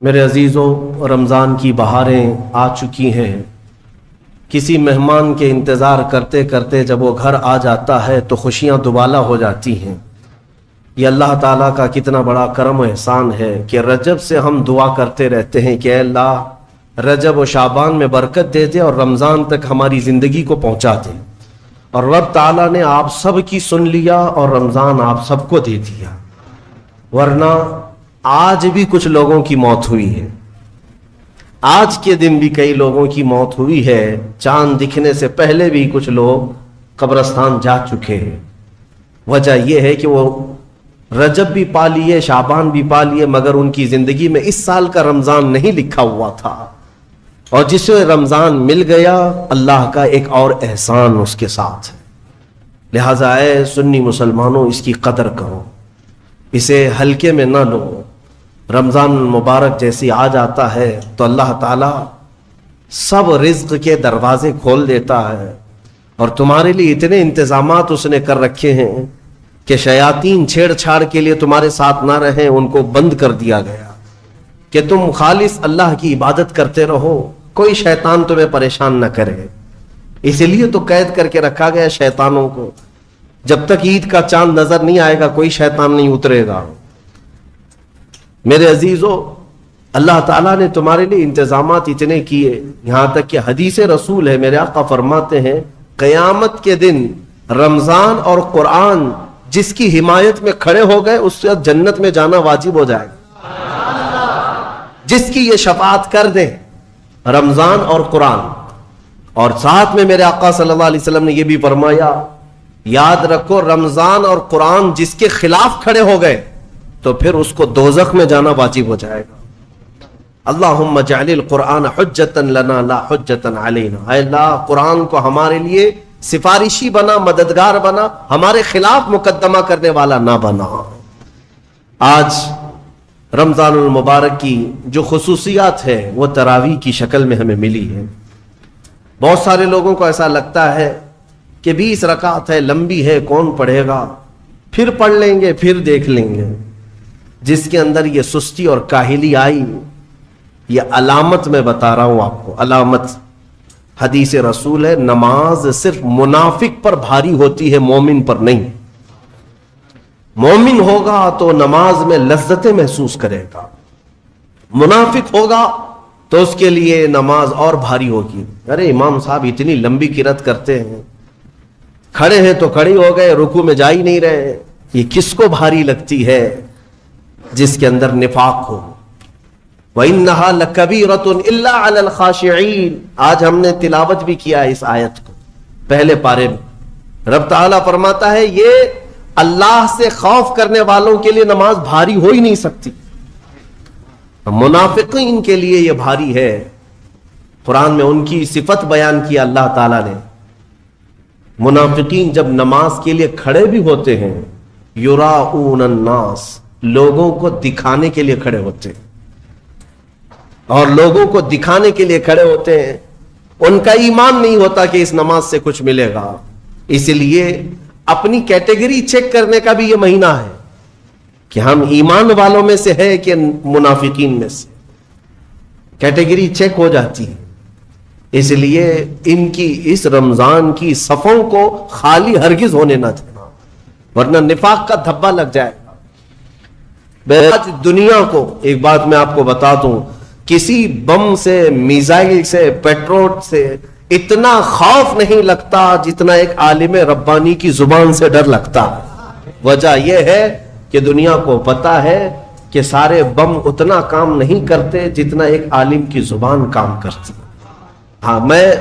میرے عزیزوں، رمضان کی بہاریں آ چکی ہیں۔ کسی مہمان کے انتظار کرتے کرتے جب وہ گھر آ جاتا ہے تو خوشیاں دوبالا ہو جاتی ہیں۔ یہ اللہ تعالیٰ کا کتنا بڑا کرم و احسان ہے کہ رجب سے ہم دعا کرتے رہتے ہیں کہ اے اللہ رجب و شعبان میں برکت دے دے اور رمضان تک ہماری زندگی کو پہنچا دے، اور رب تعالیٰ نے آپ سب کی سن لیا اور رمضان آپ سب کو دے دیا۔ ورنہ آج بھی کچھ لوگوں کی موت ہوئی ہے، آج کے دن بھی کئی لوگوں کی موت ہوئی ہے، چاند دکھنے سے پہلے بھی کچھ لوگ قبرستان جا چکے ہیں۔ وجہ یہ ہے کہ وہ رجب بھی پا لیے، شعبان بھی پا لیے، مگر ان کی زندگی میں اس سال کا رمضان نہیں لکھا ہوا تھا، اور جسے رمضان مل گیا اللہ کا ایک اور احسان اس کے ساتھ ہے۔ لہٰذا اے سنی مسلمانوں، اس کی قدر کرو، اسے ہلکے میں نہ لو۔ رمضان المبارک جیسی آ جاتا ہے تو اللہ تعالیٰ سب رزق کے دروازے کھول دیتا ہے، اور تمہارے لیے اتنے انتظامات اس نے کر رکھے ہیں کہ شیاطین چھیڑ چھاڑ کے لیے تمہارے ساتھ نہ رہیں، ان کو بند کر دیا گیا کہ تم خالص اللہ کی عبادت کرتے رہو، کوئی شیطان تمہیں پریشان نہ کرے۔ اسی لیے تو قید کر کے رکھا گیا شیطانوں کو، جب تک عید کا چاند نظر نہیں آئے گا کوئی شیطان نہیں اترے گا۔ میرے عزیزو، اللہ تعالیٰ نے تمہارے لیے انتظامات اتنے کیے، یہاں تک کہ حدیث رسول ہے، میرے آقا فرماتے ہیں قیامت کے دن رمضان اور قرآن جس کی حمایت میں کھڑے ہو گئے اس سے جنت میں جانا واجب ہو جائے گا، جس کی یہ شفاعت کر دیں رمضان اور قرآن۔ اور ساتھ میں میرے آقا صلی اللہ علیہ وسلم نے یہ بھی فرمایا، یاد رکھو رمضان اور قرآن جس کے خلاف کھڑے ہو گئے تو پھر اس کو دوزخ میں جانا واجب ہو جائے گا۔ اللہم اجعل القرآن حجتا لنا لا حجتا علینا، اے اللہ قرآن کو ہمارے لیے سفارشی بنا، مددگار بنا، ہمارے خلاف مقدمہ کرنے والا نہ بنا۔ آج رمضان المبارک کی جو خصوصیات ہے وہ تراویح کی شکل میں ہمیں ملی ہے۔ بہت سارے لوگوں کو ایسا لگتا ہے کہ 20 رکعت ہے، لمبی ہے، کون پڑھے گا، پھر پڑھ لیں گے، پھر دیکھ لیں گے۔ جس کے اندر یہ سستی اور کاہلی آئی، یہ علامت میں بتا رہا ہوں آپ کو، علامت حدیث رسول ہے، نماز صرف منافق پر بھاری ہوتی ہے، مومن پر نہیں۔ مومن ہوگا تو نماز میں لذتیں محسوس کرے گا، منافق ہوگا تو اس کے لیے نماز اور بھاری ہوگی۔ ارے امام صاحب اتنی لمبی قرات کرتے ہیں، کھڑے ہیں تو کھڑے ہو گئے، رکوع میں جا ہی نہیں رہے، یہ کس کو بھاری لگتی ہے؟ جس کے اندر نفاق ہو۔ وَإِنَّهَا لَكَبِيرَةٌ إِلَّا عَلَى الْخَاشِعِينَ، آج ہم نے تلاوت بھی کیا اس آیت کو پہلے پارے میں۔ رب تعالیٰ فرماتا ہے یہ اللہ سے خوف کرنے والوں کے لیے نماز بھاری ہو ہی نہیں سکتی، منافقین کے لیے یہ بھاری ہے۔ قرآن میں ان کی صفت بیان کیا اللہ تعالیٰ نے، منافقین جب نماز کے لیے کھڑے بھی ہوتے ہیں، یراؤن الناس، لوگوں کو دکھانے کے لیے کھڑے ہوتے ہیں، اور لوگوں کو دکھانے کے لیے کھڑے ہوتے ہیں، ان کا ایمان نہیں ہوتا کہ اس نماز سے کچھ ملے گا۔ اس لیے اپنی کیٹیگری چیک کرنے کا بھی یہ مہینہ ہے کہ ہم ایمان والوں میں سے ہے کہ منافقین میں سے، کیٹیگری چیک ہو جاتی ہے۔ اس لیے ان کی اس رمضان کی صفوں کو خالی ہرگز ہونے نہ دینا، ورنہ نفاق کا دھبا لگ جائے گا۔ آج دنیا کو ایک بات میں آپ کو بتا دوں، کسی بم سے، میزائل سے، پیٹرول سے اتنا خوف نہیں لگتا جتنا ایک عالم ربانی کی زبان سے ڈر لگتا۔ وجہ یہ ہے کہ دنیا کو پتا ہے کہ سارے بم اتنا کام نہیں کرتے جتنا ایک عالم کی زبان کام کرتی۔ ہاں، میں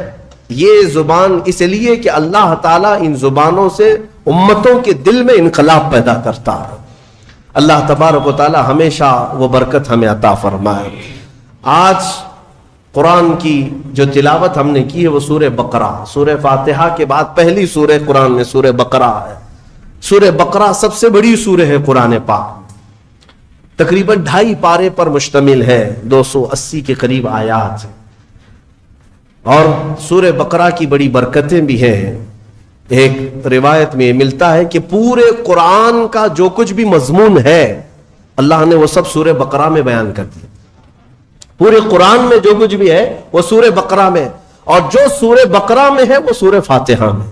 یہ زبان اس لیے کہ اللہ تعالیٰ ان زبانوں سے امتوں کے دل میں انقلاب پیدا کرتا ہے۔ اللہ تبارک و تعالیٰ ہمیشہ وہ برکت ہمیں عطا فرمائے۔ آج قرآن کی جو تلاوت ہم نے کی ہے وہ سورہ بقرہ، سورہ فاتحہ کے بعد پہلی سورہ قرآن میں سورہ بقرہ ہے۔ سورہ بقرہ سب سے بڑی سورہ ہے قرآن پاک، تقریباً 2.5 پارے پر مشتمل ہے، 280 کے قریب آیات ہیں، اور سورہ بقرہ کی بڑی برکتیں بھی ہیں۔ ایک روایت میں ملتا ہے کہ پورے قرآن کا جو کچھ بھی مضمون ہے اللہ نے وہ سب سورہ بقرہ میں بیان کر دیا۔ پورے قرآن میں جو کچھ بھی ہے وہ سورہ بقرہ میں، اور جو سورہ بقرہ میں ہے وہ سورہ فاتحہ میں،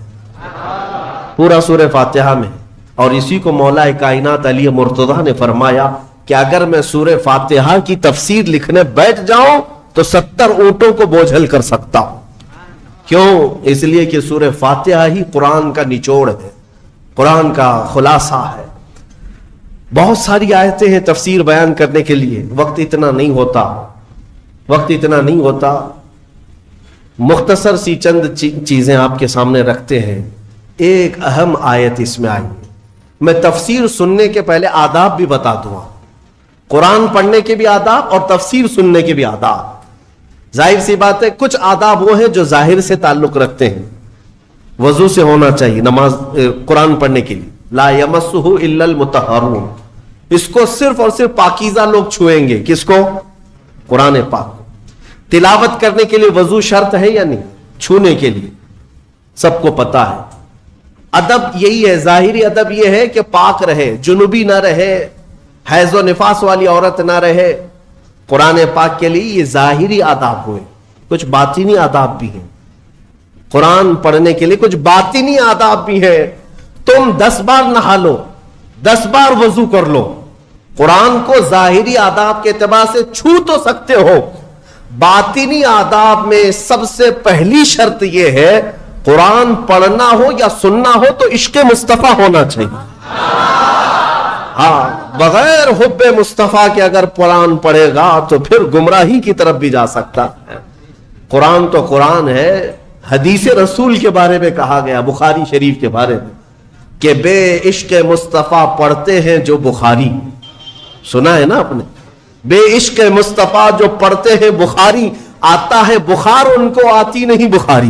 پورا سورہ فاتحہ میں۔ اور اسی کو مولا کائنات علی مرتضیٰ نے فرمایا کہ اگر میں سورہ فاتحہ کی تفسیر لکھنے بیٹھ جاؤں تو 70 اونٹوں کو بوجھل کر سکتا ہوں۔ کیوں؟ اس لیے کہ سورہ فاتحہ ہی قرآن کا نچوڑ ہے، قرآن کا خلاصہ ہے۔ بہت ساری آیتیں ہیں تفسیر بیان کرنے کے لیے، وقت اتنا نہیں ہوتا، مختصر سی چند چیزیں آپ کے سامنے رکھتے ہیں۔ ایک اہم آیت اس میں آئی ہے، میں تفسیر سننے کے پہلے آداب بھی بتا دوں، قرآن پڑھنے کے بھی آداب اور تفسیر سننے کے بھی آداب۔ ظاہر سی بات ہے کچھ آداب وہ ہیں جو ظاہر سے تعلق رکھتے ہیں، وضو سے ہونا چاہیے نماز قرآن پڑھنے کے لیے، لا یمسہ الا المطہرون، اس کو صرف اور صرف پاکیزہ لوگ چھوئیں گے۔ کس کو؟ قرآن پاک کو۔ تلاوت کرنے کے لیے وضو شرط ہے یا نہیں؟ چھونے کے لیے سب کو پتا ہے۔ ادب یہی ہے، ظاہری ادب یہ ہے کہ پاک رہے، جنوبی نہ رہے، حیض و نفاس والی عورت نہ رہے۔ قرآن پاک کے لیے یہ ظاہری آداب ہوئے، کچھ باطنی آداب بھی ہیں۔ قرآن پڑھنے کے لیے کچھ باطنی آداب بھی ہیں۔ تم 10 بار نہا لو، 10 بار وضو کر لو، قرآن کو ظاہری آداب کے اعتبار سے چھو تو سکتے ہو، باطنی آداب میں سب سے پہلی شرط یہ ہے قرآن پڑھنا ہو یا سننا ہو تو عشق مصطفیٰ ہونا چاہیے۔ ہاں، بغیر حب مصطفیٰ کے اگر قرآن پڑھے گا تو پھر گمراہی کی طرف بھی جا سکتا ہے۔ قرآن تو قرآن ہے۔ حدیث رسول کے بارے میں کہا گیا، بخاری شریف کے بارے میں، کہ بے عشق مصطفیٰ پڑھتے ہیں جو بخاری، سنا ہے نا آپ نے؟ بے عشق مصطفیٰ جو پڑھتے ہیں بخاری، آتا ہے بخار ان کو، آتی نہیں بخاری۔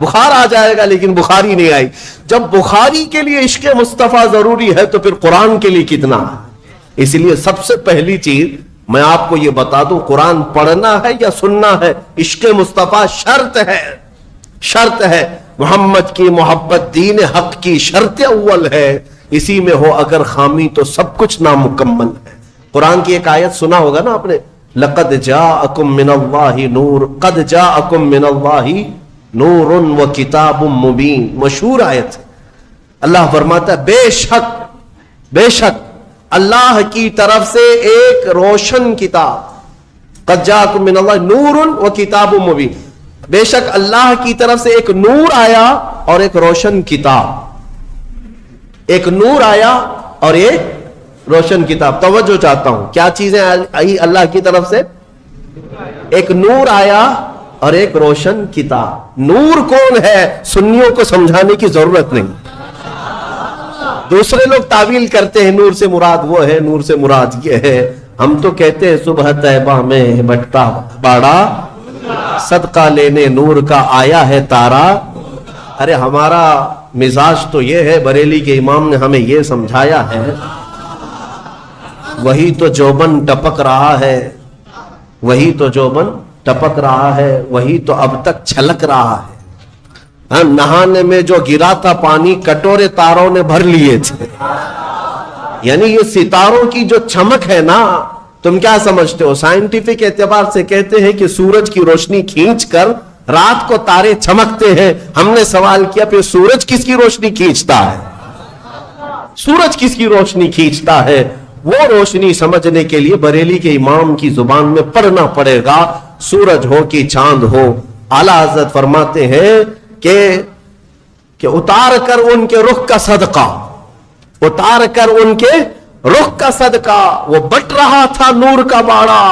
بخار آ جائے گا لیکن بخاری نہیں آئی۔ جب بخاری کے لیے عشق مصطفیٰ ضروری ہے تو پھر قرآن کے لیے کتنا ہے۔ اس لیے سب سے پہلی چیز میں آپ کو یہ بتا دوں، قرآن پڑھنا ہے یا سننا ہے، عشق مصطفیٰ شرط ہے، شرط ہے۔ محمد کی محبت دین حق کی شرط اول ہے، اسی میں ہو اگر خامی تو سب کچھ نامکمل ہے۔ قرآن کی ایک آیت سنا ہوگا نا آپ نے، لقد جاءکم من اللہ نور، قد جاءکم من اللہ نور و کتاب مبین، مشہور آیت ہے۔ اللہ فرماتا ہے بے شک اللہ کی طرف سے ایک روشن کتاب، قد جاءکم من اللہ نور و کتاب مبین، بے شک اللہ کی طرف سے ایک نور آیا اور ایک روشن کتاب، ایک نور آیا اور ایک روشن کتاب۔ توجہ چاہتا ہوں، کیا چیزیں آئی اللہ کی طرف سے؟ ایک نور آیا اور ایک روشن کتاب۔ نور کون ہے سنیوں کو سمجھانے کی ضرورت نہیں، دوسرے لوگ تعویل کرتے ہیں نور سے مراد وہ ہے، نور سے مراد یہ ہے۔ ہم تو کہتے ہیں صبح طیبہ میں بٹتا باڑا، صدقہ لینے نور کا آیا ہے تارا۔ ارے ہمارا مزاج تو یہ ہے، بریلی کے امام نے ہمیں یہ سمجھایا ہے، وہی تو جوبن ٹپک رہا ہے، وہی تو جوبن ٹپک رہا ہے، وہی تو اب تک چھلک رہا ہے۔ نہانے میں جو گرا تھا پانی کٹورے تاروں نے بھر لیے تھے۔ یعنی یہ ستاروں کی جو چمک ہے نا، تم کیا سمجھتے ہو؟ سائنٹیفک اعتبار سے کہتے ہیں کہ سورج کی روشنی کھینچ کر رات کو تارے چمکتے ہیں۔ ہم نے سوال کیا پھر سورج کس کی روشنی کھینچتا ہے؟ سورج کس کی روشنی کھینچتا ہے؟ وہ روشنی سمجھنے کے لیے بریلی کے امام کی زبان میں پڑھنا پڑے گا، سورج ہو کہ چاند ہو۔ اعلیٰ حضرت فرماتے ہیں کہ اتار کر ان کے رخ کا صدقہ، اتار کر ان کے رخ کا صدقہ، وہ بٹ رہا تھا نور کا باڑا،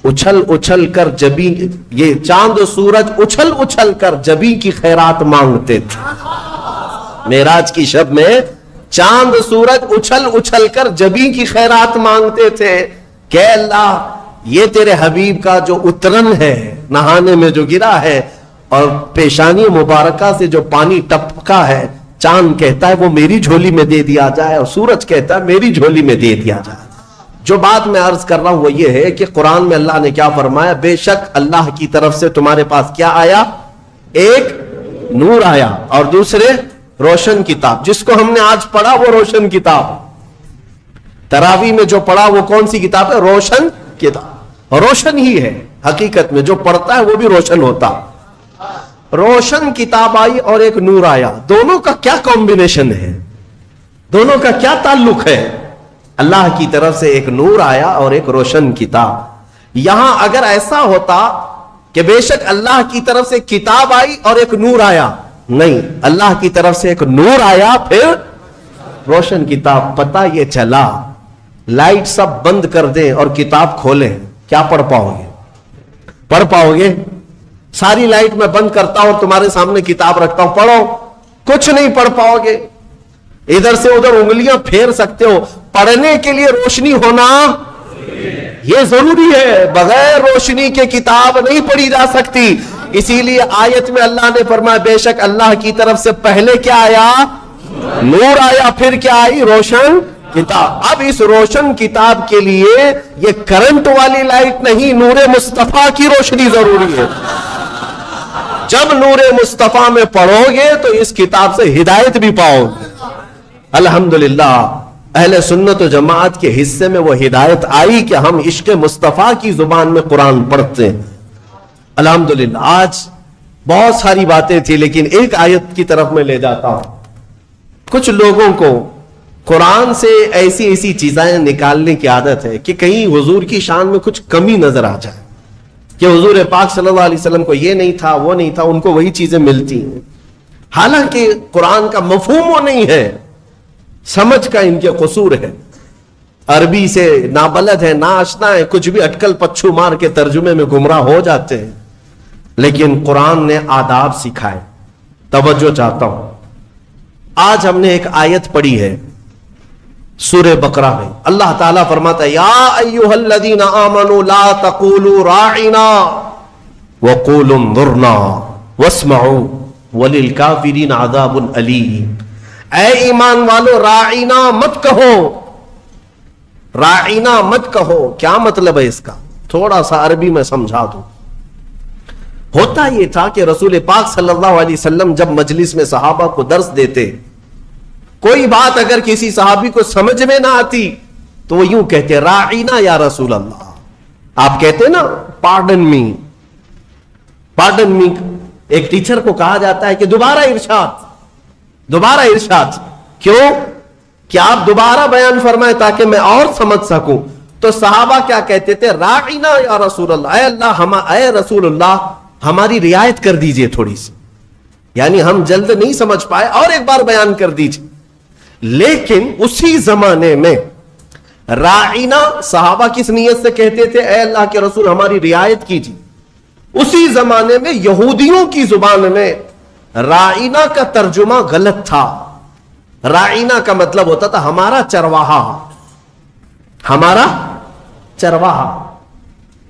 اچھل اچھل کر جبی، یہ چاند و سورج اچھل اچھل کر جبی کی خیرات مانگتے تھے۔ معراج کی شب میں چاند سورج اچھل اچھل کر جبی کی خیرات مانگتے تھے کہ اللہ یہ تیرے حبیب کا جو اترن ہے، نہانے میں جو گرا ہے اور پیشانی مبارکہ سے جو پانی ٹپکا ہے، چاند کہتا ہے وہ میری جھولی میں دے دیا جائے، اور سورج کہتا ہے میری جھولی میں دے دیا جائے۔ جو بات میں عرض کر رہا ہوں وہ یہ ہے کہ قرآن میں اللہ نے کیا فرمایا؟ بے شک اللہ کی طرف سے تمہارے پاس کیا آیا؟ ایک نور آیا اور دوسرے روشن کتاب۔ جس کو ہم نے آج پڑھا وہ روشن کتاب، تراویح میں جو پڑھا وہ کون سی کتاب ہے؟ روشن کتاب۔ روشن ہی ہے حقیقت میں، جو پڑھتا ہے وہ بھی روشن ہوتا. روشن کتاب آئی اور ایک نور آیا، دونوں کا کیا کمبینیشن ہے، دونوں کا کیا تعلق ہے؟ اللہ کی طرف سے ایک نور آیا اور ایک روشن کتاب. یہاں اگر ایسا ہوتا کہ بے شک اللہ کی طرف سے کتاب آئی اور ایک نور آیا، نہیں، اللہ کی طرف سے ایک نور آیا پھر روشن کتاب. پتہ یہ چلا لائٹ سب بند کر دیں اور کتاب کھولیں، کیا پڑھ پاؤ گے؟ پڑھ پاؤ گے؟ ساری لائٹ میں بند کرتا ہوں، تمہارے سامنے کتاب رکھتا ہوں، پڑھو، کچھ نہیں پڑھ پاؤ گے. ادھر سے ادھر انگلیاں پھیر سکتے ہو، پڑھنے کے لیے روشنی ہونا یہ ضروری ہے. بغیر روشنی کے کتاب نہیں پڑھی جا سکتی. اسی لیے آیت میں اللہ نے فرمایا بے شک اللہ کی طرف سے پہلے کیا آیا؟ نور آیا، پھر کیا آئی؟ روشن کتاب. اب اس روشن کتاب کے لیے یہ کرنٹ والی لائٹ نہیں، نور مصطفیٰ کی روشنی ضروری ہے. جب نور مصطفیٰ میں پڑھو گے تو اس کتاب سے ہدایت بھی پاؤ گے. الحمدللہ اہل سنت و جماعت کے حصے میں وہ ہدایت آئی کہ ہم عشق مصطفیٰ کی زبان میں قرآن پڑھتے ہیں. الحمدللہ. آج بہت ساری باتیں تھی لیکن ایک آیت کی طرف میں لے جاتا ہوں. کچھ لوگوں کو قرآن سے ایسی ایسی چیزیں نکالنے کی عادت ہے کہ کہیں حضور کی شان میں کچھ کمی نظر آ جائے، کہ حضور پاک صلی اللہ علیہ وسلم کو یہ نہیں تھا، وہ نہیں تھا، ان کو وہی چیزیں ملتی ہیں. حالانکہ قرآن کا مفہوم وہ نہیں ہے، سمجھ کا ان کے قصور ہے. عربی سے نابلد ہے، ناآشنا ہے، کچھ بھی اٹکل پچھو مار کے ترجمے میں گمراہ ہو جاتے ہیں. لیکن قرآن نے آداب سکھائے. توجہ چاہتا ہوں. آج ہم نے ایک آیت پڑھی ہے سورہ بقرہ میں. اللہ تعالیٰ فرماتا ہے یا ایھا الذین آمنوا لا تقولوا راعنا وقولوا انظرنا واسمعوا وللکافرین عذاب الیم. اے ایمان والو راعنا مت کہو، راعنا مت کہو. کیا مطلب ہے اس کا؟ تھوڑا سا عربی میں سمجھا دوں. ہوتا یہ تھا کہ رسول پاک صلی اللہ علیہ وسلم جب مجلس میں صحابہ کو درس دیتے، کوئی بات اگر کسی صحابی کو سمجھ میں نہ آتی تو وہ یوں کہتے راعینا یا رسول اللہ. آپ کہتے نا پارڈن می، پارڈن می. ایک ٹیچر کو کہا جاتا ہے کہ دوبارہ ارشاد، دوبارہ ارشاد. کیوں؟ کہ آپ دوبارہ بیان فرمائیں تاکہ میں اور سمجھ سکوں. تو صحابہ کیا کہتے تھے؟ راعینا یا رسول اللہ. اے اللہ، اے رسول اللہ ہماری رعایت کر دیجئے تھوڑی سی، یعنی ہم جلد نہیں سمجھ پائے، اور ایک بار بیان کر دیجئے. لیکن اسی زمانے میں راعینا صحابہ کس نیت سے کہتے تھے؟ اے اللہ کے رسول ہماری رعایت کیجیے. اسی زمانے میں یہودیوں کی زبان میں راعینا کا ترجمہ غلط تھا. راعینا کا مطلب ہوتا تھا ہمارا چرواہا، ہمارا چرواہا.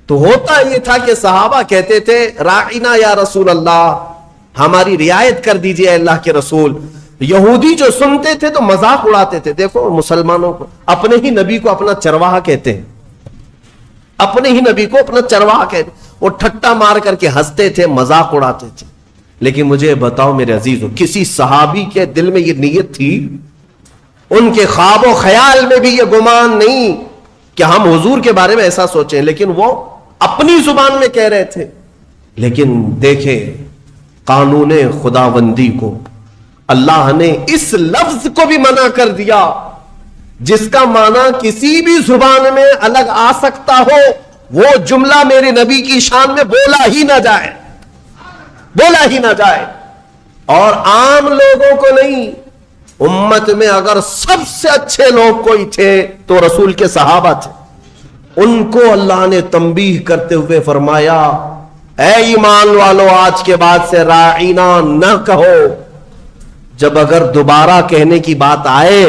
تو ہوتا یہ تھا کہ صحابہ کہتے تھے راعینا یا رسول اللہ ہماری رعایت کر دیجئے اے اللہ کے رسول. یہودی جو سنتے تھے تو مذاق اڑاتے تھے. دیکھو مسلمانوں کو اپنے ہی نبی کو اپنا چرواہا کہتے ہیں، اپنے ہی نبی کو اپنا چرواہا کہتے ہیں. وہ ٹھٹا مار کر کے ہنستے تھے، مذاق اڑاتے تھے. لیکن مجھے بتاؤ میرے عزیزو، کسی صحابی کے دل میں یہ نیت تھی؟ ان کے خواب و خیال میں بھی یہ گمان نہیں کہ ہم حضور کے بارے میں ایسا سوچیں. لیکن وہ اپنی زبان میں کہہ رہے تھے. لیکن دیکھیں قانون خداوندی کو اللہ نے اس لفظ کو بھی منع کر دیا جس کا معنی کسی بھی زبان میں الگ آ سکتا ہو. وہ جملہ میرے نبی کی شان میں بولا ہی نہ جائے، بولا ہی نہ جائے. اور عام لوگوں کو نہیں، امت میں اگر سب سے اچھے لوگ کوئی تھے تو رسول کے صحابہ تھے. ان کو اللہ نے تنبیہ کرتے ہوئے فرمایا اے ایمان والو آج کے بعد سے راعینا نہ کہو. جب اگر دوبارہ کہنے کی بات آئے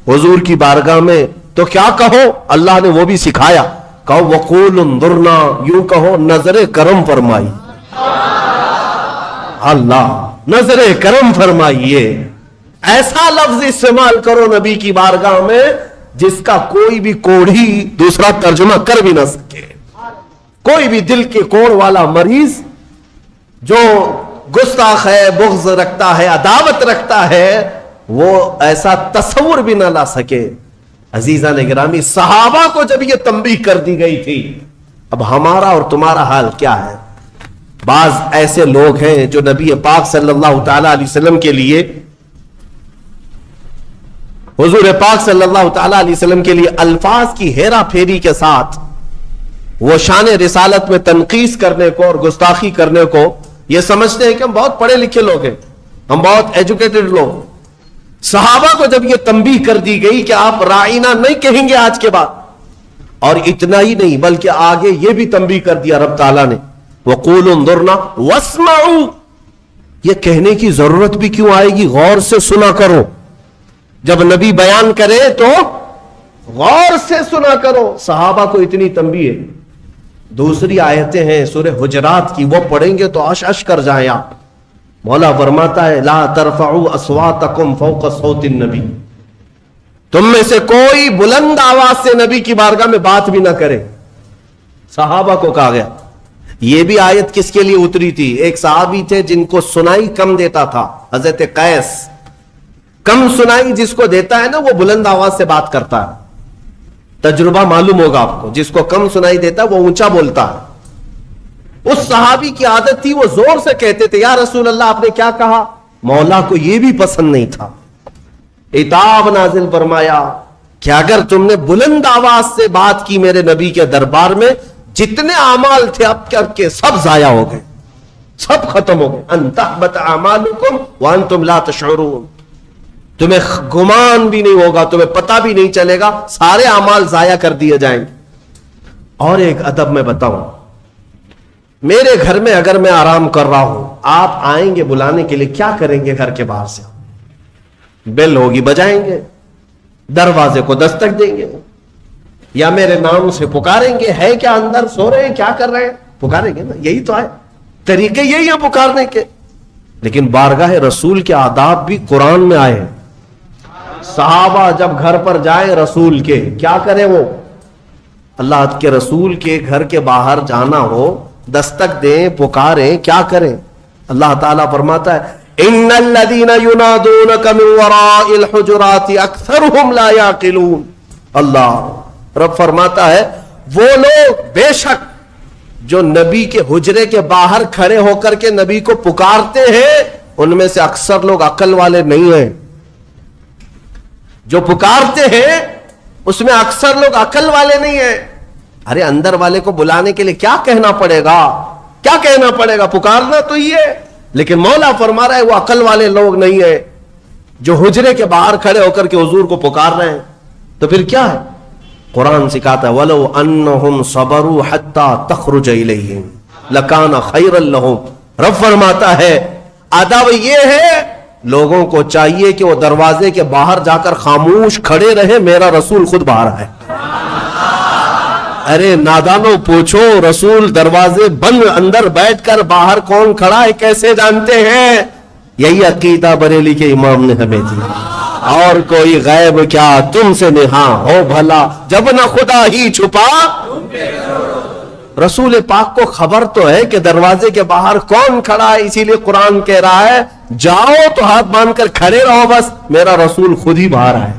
حضور کی بارگاہ میں تو کیا کہو؟ اللہ نے وہ بھی سکھایا. کہو وقول انظرنا، یوں کہو نظر کرم فرمائی. اللہ نظر کرم فرمائیے. ایسا لفظ استعمال کرو نبی کی بارگاہ میں جس کا کوئی بھی کوڑھی دوسرا ترجمہ کر بھی نہ سکے. کوئی بھی دل کے کوڑ والا مریض جو گستاخ ہے، بغض رکھتا ہے، عداوت رکھتا ہے، وہ ایسا تصور بھی نہ لا سکے. عزیزان گرامی، صحابہ کو جب یہ تنبیہ کر دی گئی تھی اب ہمارا اور تمہارا حال کیا ہے؟ بعض ایسے لوگ ہیں جو نبی پاک صلی اللہ تعالی علیہ وسلم کے لیے، حضور پاک صلی اللہ تعالی علیہ وسلم کے لیے الفاظ کی ہیرا پھیری کے ساتھ وہ شان رسالت میں تنقیص کرنے کو اور گستاخی کرنے کو یہ سمجھتے ہیں کہ ہم بہت پڑھے لکھے لوگ ہیں، ہم بہت ایجوکیٹڈ لوگ۔ صحابہ کو جب یہ تنبیہ کر دی گئی کہ آپ رائنا نہیں کہیں گے آج کے بعد، اور اتنا ہی نہیں بلکہ آگے یہ بھی تنبیہ کر دیا رب تعالیٰ نے، وَقُولُوا انظُرْنَا وَاسْمَعُوا، یہ کہنے کی ضرورت بھی کیوں آئے گی؟ غور سے سنا کرو، جب نبی بیان کرے تو غور سے سنا کرو۔ صحابہ کو اتنی تنبیہ ہے۔ دوسری آیتیں ہیں سورہ حجرات کی، وہ پڑھیں گے تو اش اش کر جائیں آپ۔ مولا فرماتا ہے لا ترفعوا اصواتکم فوق صوت النبی، تم میں سے کوئی بلند آواز سے نبی کی بارگاہ میں بات بھی نہ کرے۔ صحابہ کو کہا گیا۔ یہ بھی آیت کس کے لیے اتری تھی؟ ایک صحابی تھے جن کو سنائی کم دیتا تھا، حضرت قیس۔ کم سنائی جس کو دیتا ہے نا وہ بلند آواز سے بات کرتا ہے، تجربہ معلوم ہوگا آپ کو۔ جس کو کم سنائی دیتا ہے وہ اونچا بولتا ہے۔ اس صحابی کی عادت تھی وہ زور سے کہتے تھے یا رسول اللہ آپ نے کیا کہا؟ مولا کو یہ بھی پسند نہیں تھا، عتاب نازل فرمایا کہ اگر تم نے بلند آواز سے بات کی میرے نبی کے دربار میں، جتنے اعمال تھے اب کے سب ضائع ہو گئے، سب ختم ہو گئے۔ ان تحبط اعمالکم وانتم لا تشعرون، تمہیں گمان بھی نہیں ہوگا، تمہیں پتہ بھی نہیں چلے گا، سارے اعمال ضائع کر دیے جائیں گے۔ اور ایک ادب میں بتاؤں، میرے گھر میں اگر میں آرام کر رہا ہوں، آپ آئیں گے بلانے کے لیے، کیا کریں گے؟ گھر کے باہر سے بیل ہوگی بجائیں گے، دروازے کو دستک دیں گے، یا میرے نام سے پکاریں گے، ہے کیا اندر سو رہے ہیں، کیا کر رہے ہیں؟ پکاریں گے نا، یہی تو ہے، طریقے یہی ہیں پکارنے کے۔ لیکن بارگاہ رسول کے آداب بھی قرآن میں آئے ہیں۔ صحابہ جب گھر پر جائیں رسول کے، کیا کریں؟ وہ اللہ کے رسول کے گھر کے باہر جانا ہو، دستک دیں، پکاریں، کیا کریں؟ اللہ تعالیٰ فرماتا ہے ان الذين ينادونك من وراء الحجرات اکثرهم لا يعقلون۔ اللہ رب فرماتا ہے وہ لوگ بے شک جو نبی کے حجرے کے باہر کھڑے ہو کر کے نبی کو پکارتے ہیں، ان میں سے اکثر لوگ عقل والے نہیں ہیں۔ جو پکارتے ہیں اس میں اکثر لوگ عقل والے نہیں ہیں۔ ارے اندر والے کو بلانے کے لیے کیا کہنا پڑے گا؟ کیا کہنا پڑے گا؟ پکارنا تو یہ ہے۔ لیکن مولا فرما رہا ہے وہ عقل والے لوگ نہیں ہیں جو حجرے کے باہر کھڑے ہو کر کے حضور کو پکار رہے ہیں۔ تو پھر کیا ہے؟ قرآن سکھاتا ہے وَلَوْ أَنَّهُمْ صَبَرُوا حَتَّى تَخْرُجَ إِلَيْهِمْ لَكَانَ خَيْرًا لَهُمْ۔ رب فرماتا ہے ادب یہ ہے، لوگوں کو چاہیے کہ وہ دروازے کے باہر جا کر خاموش کھڑے رہے، میرا رسول خود باہر ہے۔ ارے نادانوں پوچھو، رسول دروازے بند اندر بیٹھ کر باہر کون کھڑا ہے کیسے جانتے ہیں؟ یہی عقیدہ بریلی کے امام نے ہمیں دیا۔ اور کوئی غیب کیا تم سے نہاں ہو بھلا، جب نہ خدا ہی چھپا۔ رسول پاک کو خبر تو ہے کہ دروازے کے باہر کون کھڑا ہے، اسی لیے قرآن کہہ رہا ہے جاؤ تو ہاتھ باندھ کر کھڑے رہو، بس میرا رسول خود ہی باہر ہے۔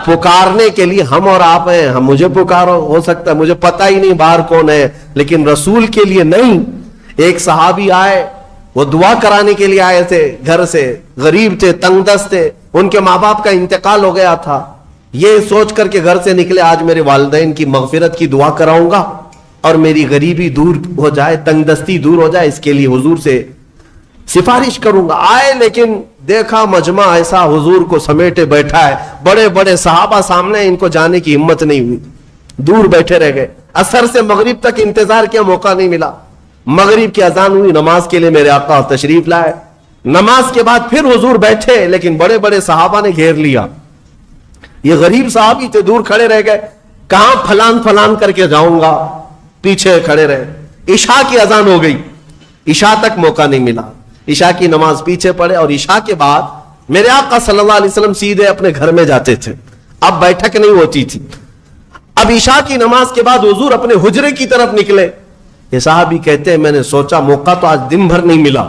پکارنے کے لیے ہم اور آپ ہیں، ہم مجھے پکارو، ہو سکتا ہے مجھے پتہ ہی نہیں باہر کون ہے، لیکن رسول کے لیے نہیں۔ ایک صحابی آئے، وہ دعا کرانے کے لیے آئے تھے گھر سے، غریب تھے، تنگ دست تھے، ان کے ماں باپ کا انتقال ہو گیا تھا۔ یہ سوچ کر کے گھر سے نکلے آج میرے والدین کی مغفرت کی دعا کراؤں گا اور میری غریبی دور ہو جائے، تنگ دستی دور ہو جائے، اس کے لیے حضور سے سفارش کروں گا۔ آئے لیکن دیکھا مجمع ایسا حضور کو سمیٹے بیٹھا ہے، بڑے بڑے صحابہ سامنے، ان کو جانے کی ہمت نہیں ہوئی، دور بیٹھے رہ گئے۔ عصر سے مغرب تک انتظار کیا، موقع نہیں ملا۔ مغرب کی اذان ہوئی، نماز کے لیے میرے آقا تشریف لائے۔ نماز کے بعد پھر حضور بیٹھے، لیکن بڑے بڑے صحابہ نے گھیر لیا۔ یہ غریب صحابی تھے، دور کھڑے رہ گئے، کہاں پھلان پھلان کر کے جاؤں گا، پیچھے کھڑے رہے۔ عشاء کی اذان ہو گئی، عشاء تک موقع نہیں ملا، عشاء کی نماز پیچھے پڑے، اور عشاء کے بعد میرے آقا صلی اللہ علیہ وسلم سیدھے اپنے گھر میں جاتے تھے، اب بیٹھک نہیں ہوتی تھی۔ اب عشاء کی نماز کے بعد حضور اپنے حجرے کی طرف نکلے۔ یہ صحابی کہتے ہیں میں نے سوچا موقع تو آج دن بھر نہیں ملا،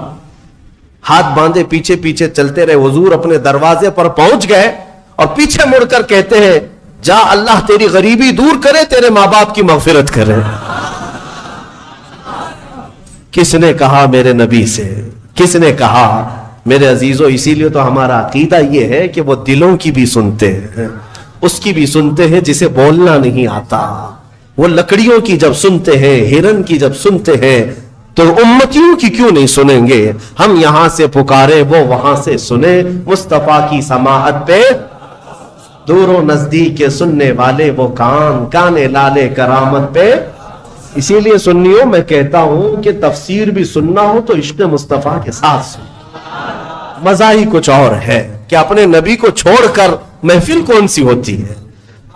ہاتھ باندھے پیچھے پیچھے چلتے رہے۔ حضور اپنے دروازے پر پہنچ گئے اور پیچھے مڑ کر کہتے ہیں جا اللہ تیری غریبی دور کرے، تیرے ماں باپ کی مغفرت کرے۔ کس نے کہا میرے نبی سے؟ کس نے کہا؟ میرے عزیزوں، اسی لیے تو ہمارا عقیدہ یہ ہے کہ وہ دلوں کی بھی سنتے ہیں، اس کی بھی سنتے ہیں جسے بولنا نہیں آتا۔ وہ لکڑیوں کی جب سنتے ہیں، ہرن کی جب سنتے ہیں، تو امتیوں کی کیوں نہیں سنیں گے؟ ہم یہاں سے پکارے، وہ وہاں سے سنے، مصطفیٰ کی سماعت پہ دور و نزدیک کے سننے والے وہ کان، کانے لالے کرامت پہ۔ اسی لیے سنیوں میں کہتا ہوں کہ تفسیر بھی سننا ہو تو عشق مصطفیٰ کے ساتھ سن۔ مزہ ہی کچھ اور ہے کہ اپنے نبی کو چھوڑ کر محفل کون سی ہوتی ہے؟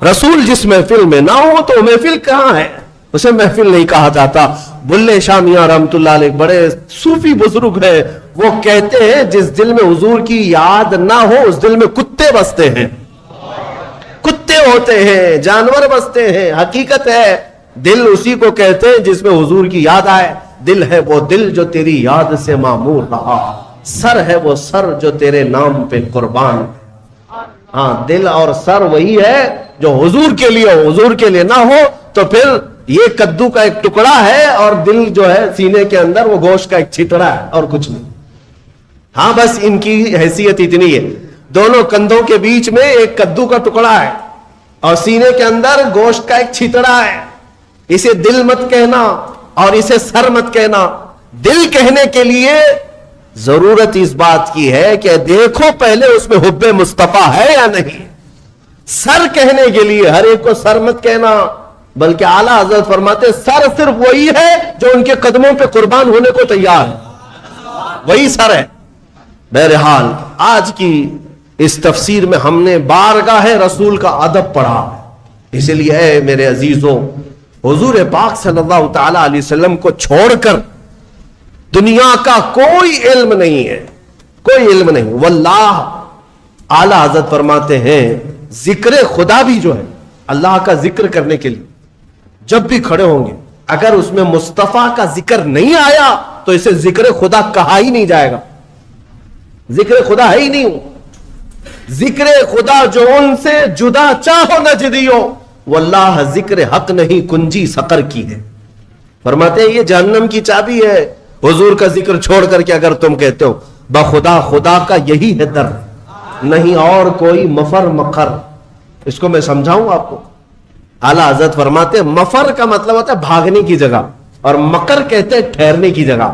رسول جس محفل میں نہ ہو تو محفل کہاں ہے؟ اسے محفل نہیں کہا جاتا۔ بلے شاہ میاں رحمت اللہ علیہ بڑے صوفی بزرگ ہیں، وہ کہتے ہیں جس دل میں حضور کی یاد نہ ہو اس دل میں کتے بستے ہیں، کتے ہوتے ہیں، جانور بستے ہیں۔ حقیقت ہے دل اسی کو کہتے ہیں جس میں حضور کی یاد آئے۔ دل ہے وہ دل جو تیری یاد سے معمور رہا، سر ہے وہ سر جو تیرے نام پہ قربان۔ ہاں، دل اور سر وہی ہے جو حضور کے لیے ہو، حضور کے لیے نہ ہو تو پھر یہ کدو کا ایک ٹکڑا ہے اور دل جو ہے سینے کے اندر وہ گوشت کا ایک چھتڑا ہے اور کچھ نہیں۔ ہاں، بس ان کی حیثیت اتنی ہے، دونوں کندھوں کے بیچ میں ایک کدو کا ٹکڑا ہے اور سینے کے اندر گوشت کا ایک چھتڑا ہے۔ اسے دل مت کہنا اور اسے سر مت کہنا۔ دل کہنے کے لیے ضرورت اس بات کی ہے کہ دیکھو پہلے اس میں حب مصطفیٰ ہے یا نہیں۔ سر کہنے کے لیے ہر ایک کو سر مت کہنا، بلکہ اعلیٰ حضرت فرماتے سر صرف وہی ہے جو ان کے قدموں پہ قربان ہونے کو تیار ہے، وہی سر ہے۔ بہرحال آج کی اس تفسیر میں ہم نے بارگاہ رسول کا ادب پڑھا، اس لیے اے میرے عزیزوں، حضور پاک صلی اللہ تعالی علیہ وسلم کو چھوڑ کر دنیا کا کوئی علم نہیں ہے، کوئی علم نہیں۔ واللہ اعلیٰ حضرت فرماتے ہیں ذکر خدا بھی جو ہے اللہ کا ذکر کرنے کے لیے جب بھی کھڑے ہوں گے، اگر اس میں مصطفیٰ کا ذکر نہیں آیا تو اسے ذکر خدا کہا ہی نہیں جائے گا، ذکر خدا ہے ہی نہیں۔ ذکر خدا جو ان سے جدا چاہو نہ جدیو، واللہ ذکر حق نہیں کنجی سقر کی ہے۔ فرماتے ہیں یہ جہنم کی چابی ہے، حضور کا ذکر چھوڑ کر کے اگر تم کہتے ہو بخدا خدا کا یہی ہے در، نہیں اور کوئی مفر مکر۔ اس کو میں سمجھاؤں آپ کو۔ اعلیٰ حضرت فرماتے ہیں مفر کا مطلب ہوتا ہے بھاگنے کی جگہ، اور مکر کہتے ہیں ٹھہرنے کی جگہ۔